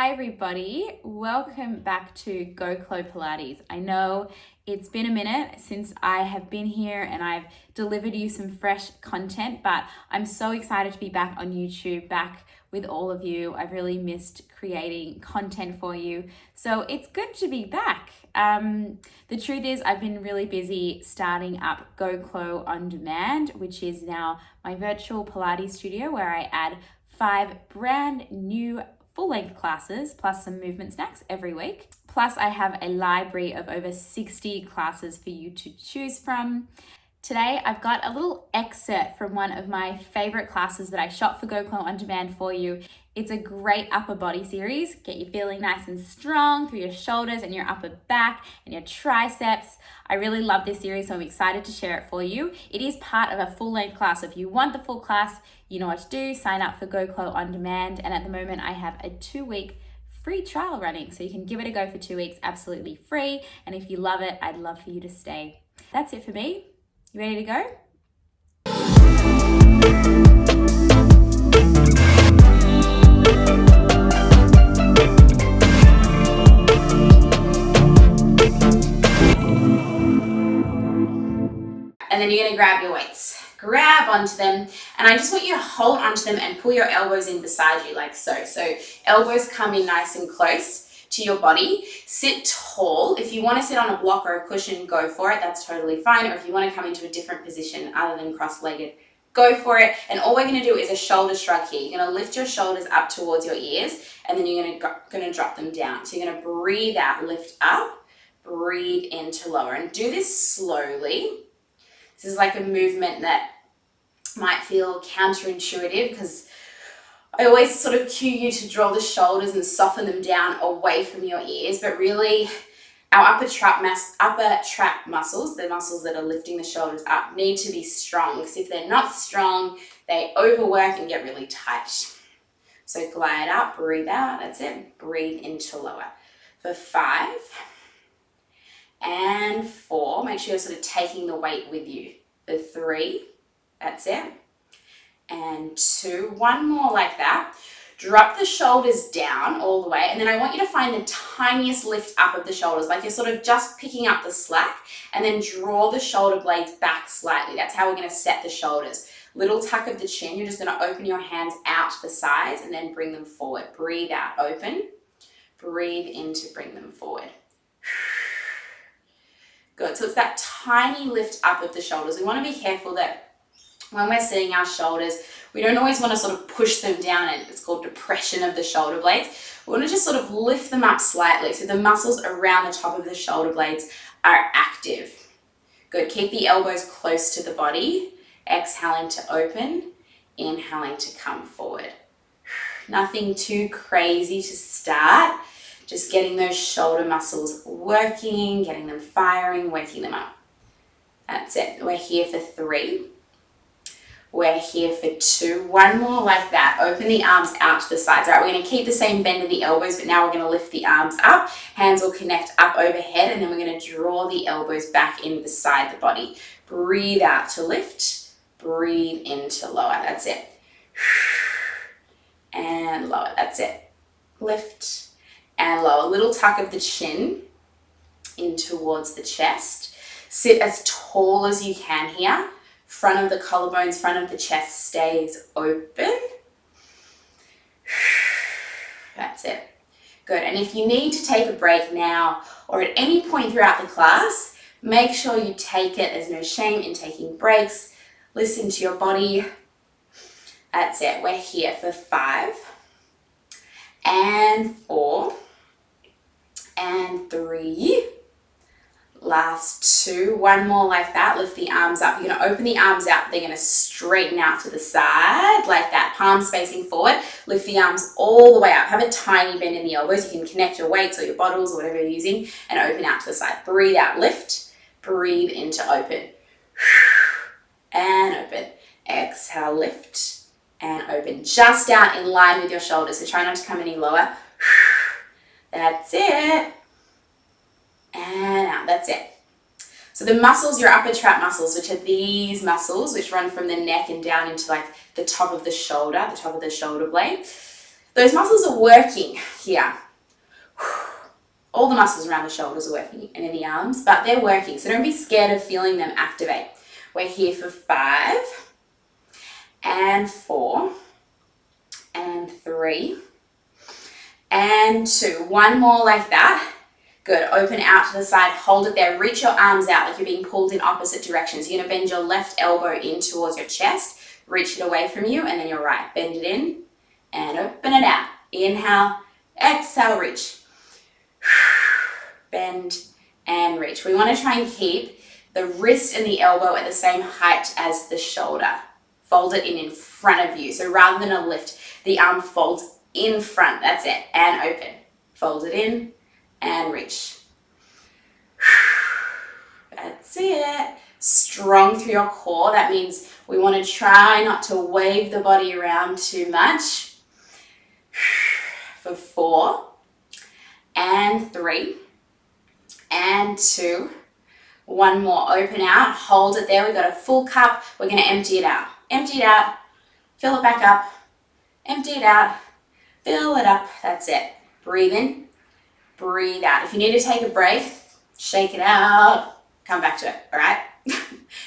Hi everybody, welcome back to Go Chlo Pilates. I know it's been a minute since I have been here and I've delivered you some fresh content, but I'm so excited to be back on YouTube, back with all of you. I've really missed creating content for you, so it's good to be back. The truth is I've been really busy starting up Go Chlo On Demand, which is now my virtual Pilates studio where I add 5 brand new full-length classes plus some movement snacks every week. Plus I have a library of over 60 classes for you to choose from. Today I've got a little excerpt from one of my favorite classes that I shot for Go Chlo On Demand for you. It's a great upper body series. Get you feeling nice and strong through your shoulders and your upper back and your triceps. I really love this series, so I'm excited to share it for you. It is part of a full-length class. So if you want the full class, you know what to do. Sign up for Go Chlo On Demand. And at the moment, I have a 2-week free trial running. So you can give it a go for 2 weeks absolutely free. And if you love it, I'd love for you to stay. That's it for me. You ready to go? And then you're going to grab your weights. Grab onto them, and I just want you to hold onto them and pull your elbows in beside you like so. So elbows come in nice and close to your body. Sit tall. If you want to sit on a block or a cushion, go for it. That's totally fine. Or if you want to come into a different position other than cross-legged, go for it. And all we're going to do is a shoulder shrug here. You're going to lift your shoulders up towards your ears, and then you're going to drop them down. So you're going to breathe out, lift up, breathe into lower, and do this slowly. This is like a movement that might feel counterintuitive because I always sort of cue you to draw the shoulders and soften them down away from your ears, but really our upper trap muscles, the muscles that are lifting the shoulders up, need to be strong, because if they're not strong, they overwork and get really tight. So glide up, breathe out, that's it, breathe into lower. For 5 and 4, make sure you're sort of taking the weight with you. For 3, that's it. And 2, one more like that. Drop the shoulders down all the way, and then I want you to find the tiniest lift up of the shoulders, like you're sort of just picking up the slack, and then draw the shoulder blades back slightly. That's how we're going to set the shoulders. Little tuck of the chin. You're just going to open your hands out to the sides and then bring them forward. Breathe out, open. Breathe in to bring them forward. Good. So it's that tiny lift up of the shoulders. We want to be careful that when we're sitting our shoulders, we don't always want to sort of push them down, and it's called depression of the shoulder blades. We want to just sort of lift them up slightly so the muscles around the top of the shoulder blades are active. Good. Keep the elbows close to the body. Exhaling to open, inhaling to come forward. Nothing too crazy to start. Just getting those shoulder muscles working, getting them firing, waking them up. That's it. We're here for 3. We're here for 2. One more like that. Open the arms out to the sides. All right, we're going to keep the same bend in the elbows, but now we're going to lift the arms up. Hands will connect up overhead, and then we're going to draw the elbows back in beside the body. Breathe out to lift. Breathe into lower. That's it. And lower. That's it. Lift and lower. Little tuck of the chin in towards the chest. Sit as tall as you can here. Front of the collarbones, front of the chest stays open. That's it. Good. And if you need to take a break now or at any point throughout the class, make sure you take it. There's no shame in taking breaks. Listen to your body. That's it. We're here for 5 and 4 and 3. Last 2. One more like that. Lift the arms up. You're going to open the arms out. They're going to straighten out to the side like that. Palms facing forward. Lift the arms all the way up. Have a tiny bend in the elbows. You can connect your weights or your bottles or whatever you're using and open out to the side. Breathe out. Lift. Breathe into open. And open. Exhale, lift and open. Just out in line with your shoulders. So try not to come any lower. That's it. And out. That's it. So the muscles, your upper trap muscles, which are these muscles, which run from the neck and down into like the top of the shoulder blade. Those muscles are working here. All the muscles around the shoulders are working and in the arms, but they're working. So don't be scared of feeling them activate. We're here for 5 and 4 and 3 and 2. One more like that. Good. Open out to the side. Hold it there. Reach your arms out like you're being pulled in opposite directions. You're going to bend your left elbow in towards your chest. Reach it away from you, and then your right. Bend it in and open it out. Inhale. Exhale. Reach. Bend and reach. We want to try and keep the wrist and the elbow at the same height as the shoulder. Fold it in front of you. So rather than a lift, the arm folds in front. That's it. And open. Fold it in and reach. That's it. Strong through your core. That means we want to try not to wave the body around too much. For 4 and 3 and 2. One more. Open out. Hold it there. We've got a full cup. We're going to empty it out. Empty it out. Fill it back up. Empty it out. Fill it up. That's it. Breathe in. Breathe out. If you need to take a break, shake it out. Come back to it. All right?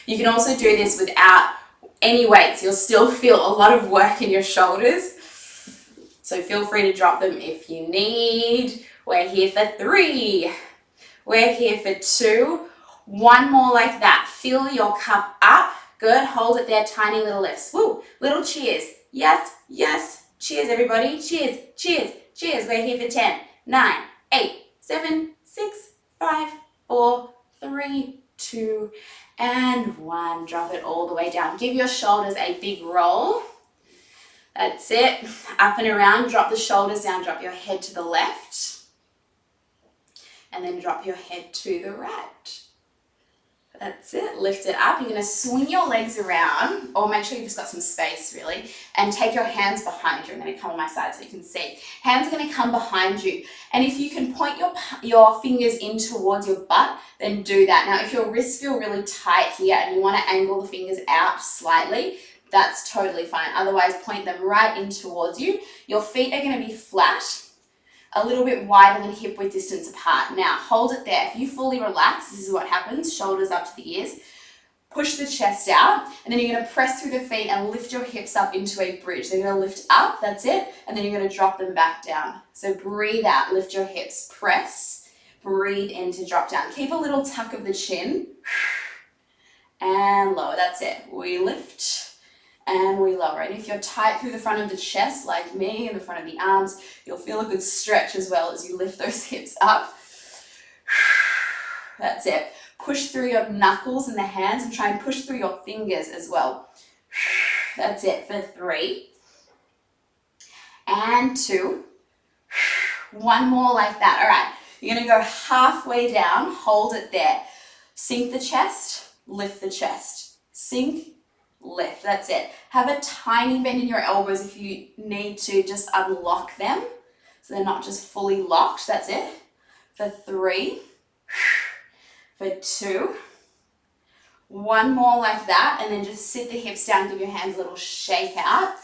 You can also do this without any weights. You'll still feel a lot of work in your shoulders. So feel free to drop them if you need. We're here for 3. We're here for 2. One more like that. Fill your cup up. Good. Hold it there. Tiny little lifts. Woo. Little cheers. Yes. Yes. Cheers, everybody. Cheers. Cheers. Cheers. We're here for 10, 9, 8, 7, 6, 5, 4, 3, 2, and 1. Drop it all the way down. Give your shoulders a big roll. That's it. Up and around. Drop the shoulders down. Drop your head to the left. And then drop your head to the right. That's it. Lift it up. You're going to swing your legs around, or make sure you've just got some space, really, and take your hands behind you. I'm going to come on my side so you can see. Hands are going to come behind you. And if you can point your fingers in towards your butt, then do that. Now, if your wrists feel really tight here and you want to angle the fingers out slightly, that's totally fine. Otherwise, point them right in towards you. Your feet are going to be flat, a little bit wider than hip width distance apart. Now, hold it there. If you fully relax, this is what happens. Shoulders up to the ears. Push the chest out, and then you're going to press through the feet and lift your hips up into a bridge. So you're going to lift up, that's it, and then you're going to drop them back down. So breathe out, lift your hips, press, breathe in to drop down. Keep a little tuck of the chin, and lower, that's it. We lift, and we lower. And if you're tight through the front of the chest, like me, in the front of the arms, you'll feel a good stretch as well as you lift those hips up. That's it. Push through your knuckles and the hands and try and push through your fingers as well. That's it for 3 and 2. One more like that. All right. You're going to go halfway down. Hold it there. Sink the chest, lift the chest. Sink, lift. That's it. Have a tiny bend in your elbows if you need to just unlock them so they're not just fully locked. That's it. For 3, for 2. One more like that, and then just sit the hips down. Give your hands a little shake out.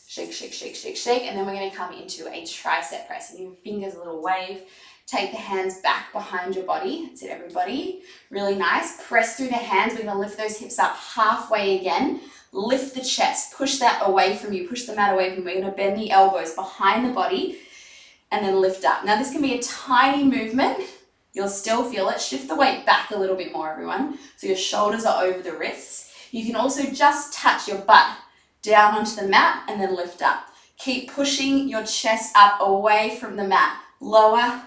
Shake, shake, shake, shake, shake. And then we're going to come into a tricep press. Give your fingers a little wave. Take the hands back behind your body. That's it, everybody. Really nice. Press through the hands. We're going to lift those hips up halfway again. Lift the chest. Push that away from you. Push the mat away from you. We're going to bend the elbows behind the body and then lift up. Now, this can be a tiny movement. You'll still feel it. Shift the weight back a little bit more, everyone. So your shoulders are over the wrists. You can also just touch your butt down onto the mat and then lift up. Keep pushing your chest up away from the mat. Lower,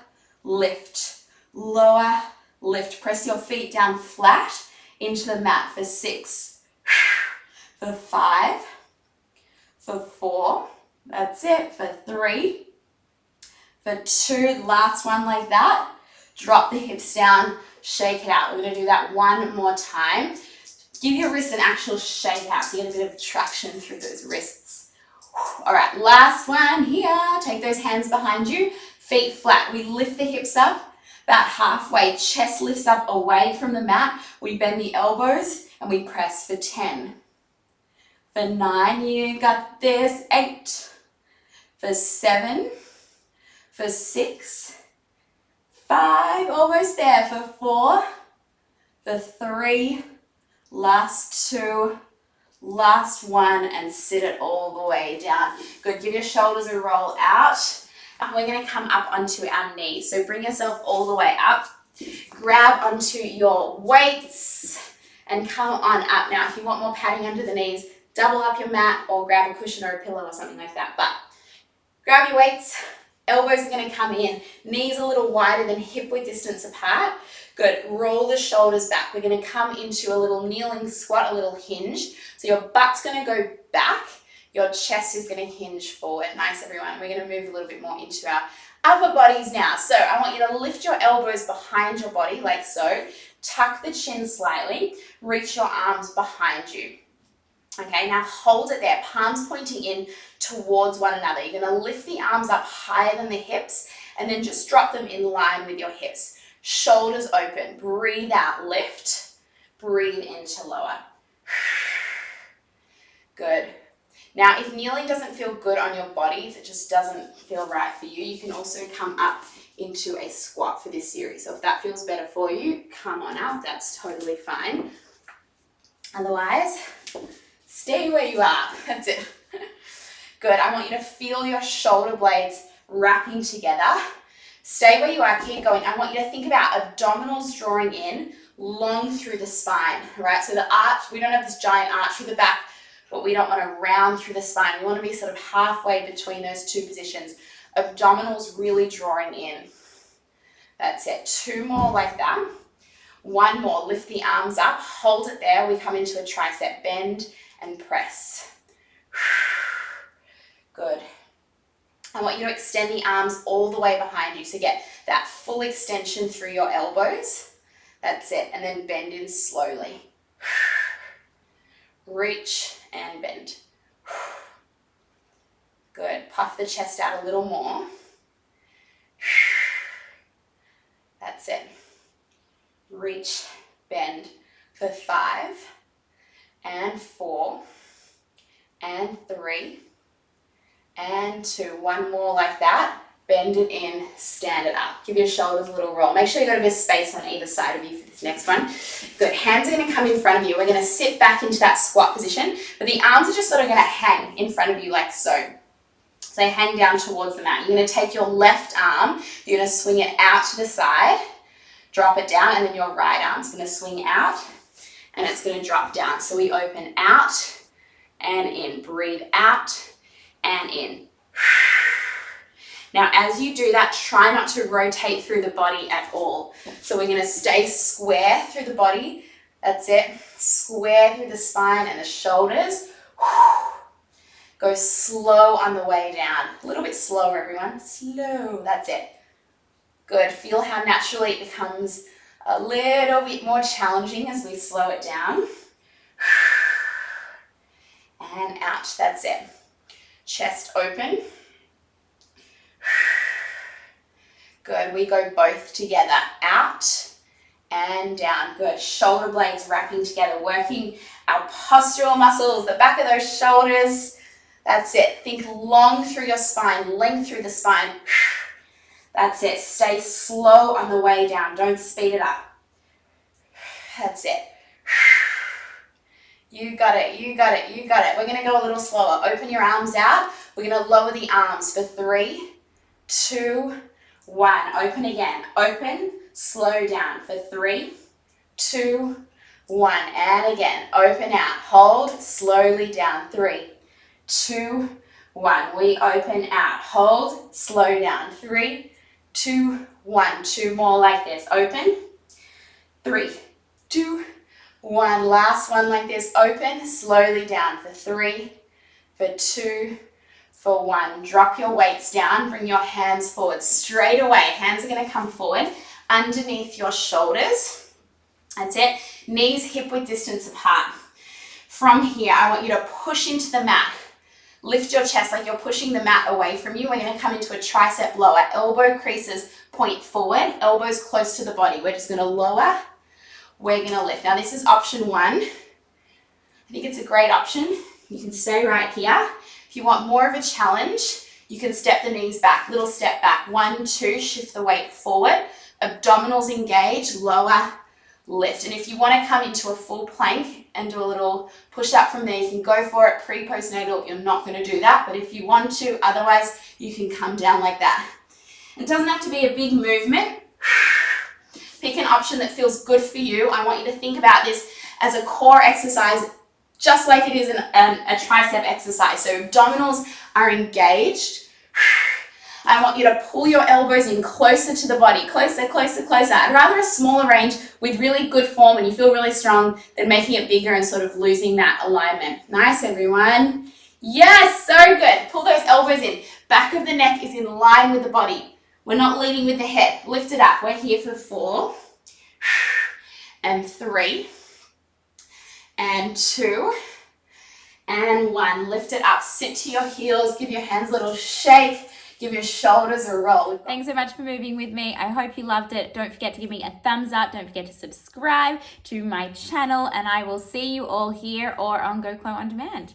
lift, lower, lift. Press your feet down flat into the mat for 6, for 5, for 4. That's it. For 3, for 2. Last one like that. Drop the hips down, shake it out. We're going to do that one more time. Give your wrists an actual shake out so you get a bit of traction through those wrists. All right, last one here. Take those hands behind you, feet flat. We lift the hips up about halfway. Chest lifts up away from the mat. We bend the elbows and we press for 10. For 9, you got this. 8, for 7, for 6, 5, almost there, for 4, for 3, last 2, last 1, and sit it all the way down. Good, give your shoulders a roll out. And we're gonna come up onto our knees. So bring yourself all the way up, grab onto your weights, and come on up. Now, if you want more padding under the knees, double up your mat or grab a cushion or a pillow or something like that. But grab your weights, elbows are gonna come in, knees a little wider than hip width distance apart. Good, roll the shoulders back. We're gonna come into a little kneeling squat, a little hinge. So your butt's gonna go back, your chest is gonna hinge forward. Nice, everyone. We're gonna move a little bit more into our upper bodies now. So I want you to lift your elbows behind your body like so. Tuck the chin slightly, reach your arms behind you. Okay, now hold it there, palms pointing in towards one another. You're gonna lift the arms up higher than the hips and then just drop them in line with your hips. Shoulders open, breathe out, lift, breathe into lower. Good. Now, if kneeling doesn't feel good on your body, if it just doesn't feel right for you, you can also come up into a squat for this series. So if that feels better for you, come on up, that's totally fine. Otherwise, stay where you are, that's it. Good, I want you to feel your shoulder blades wrapping together. Stay where you are, keep going. I want you to think about abdominals drawing in, long through the spine, right? So the arch, we don't have this giant arch through the back, but we don't want to round through the spine. We want to be sort of halfway between those two positions. Abdominals really drawing in. That's it. 2 more like that. 1 more. Lift the arms up. Hold it there. We come into a tricep. Bend and press. Good. I want you to extend the arms all the way behind you. So get that full extension through your elbows. That's it. And then bend in slowly. Reach and bend. Good. Puff the chest out a little more. That's it. Reach, bend for 5 and 4 and 3 and 2. 1 more like that. Bend it in, stand it up. Give your shoulders a little roll. Make sure you've got a bit of space on either side of you for this next one. Good, hands are gonna come in front of you. We're gonna sit back into that squat position, but the arms are just sort of gonna hang in front of you like so. So they hang down towards the mat. You're gonna take your left arm, you're gonna swing it out to the side, drop it down, and then your right arm's gonna swing out, and it's gonna drop down. So we open out and in, breathe out and in. Now, as you do that, try not to rotate through the body at all. So we're going to stay square through the body. That's it. Square through the spine and the shoulders. Go slow on the way down. A little bit slower, everyone. Slow. That's it. Good. Feel how naturally it becomes a little bit more challenging as we slow it down. And out. That's it. Chest open. Good, we go both together, out and down. Good, shoulder blades wrapping together, working our postural muscles, the back of those shoulders. That's it, think long through your spine, length through the spine. That's it, stay slow on the way down, don't speed it up. That's it. You got it, you got it, you got it. We're gonna go a little slower. Open your arms out. We're gonna lower the arms for 3, 2, 1. Open again. Open, slow down for 3, 2, 1. And again, open out. Hold, slowly down. 3, 2, 1. We open out. Hold, slow down. 3, 2, 1. 2 more like this. Open. 3, 2, 1. Last one like this. Open, slowly down for 3, for 2, for 1. Drop your weights down, bring your hands forward straight away. Hands are gonna come forward underneath your shoulders. That's it. Knees hip width distance apart. From here, I want you to push into the mat. Lift your chest like you're pushing the mat away from you. We're gonna come into a tricep lower. Elbow creases point forward, elbows close to the body. We're just gonna lower, we're gonna lift. Now this is option 1. I think it's a great option. You can stay right here. If you want more of a challenge, You can step the knees back, little step back. 1, 2, shift the weight forward. Abdominals engage, lower, lift. And if you want to come into a full plank and do a little push up from there, you can go for it. Pre-postnatal, you're not going to do that, but if you want to, otherwise you can come down like that. It doesn't have to be a big movement. Pick an option that feels good for you. I want you to think about this as a core exercise, just like it is a tricep exercise. So abdominals are engaged. I want you to pull your elbows in closer to the body, closer, closer, closer. I'd rather a smaller range with really good form and you feel really strong than making it bigger and sort of losing that alignment. Nice, everyone. Yes, so good. Pull those elbows in. Back of the neck is in line with the body. We're not leading with the head. Lift it up. We're here for 4 and 3 and 2 and 1. Lift it up. Sit to your heels. Give your hands a little shake. Give your shoulders a roll. Thanks so much for moving with me. I hope you loved it. Don't forget to give me a thumbs up. Don't forget to subscribe to my channel, and I will see you all here or on Go Chlo On Demand.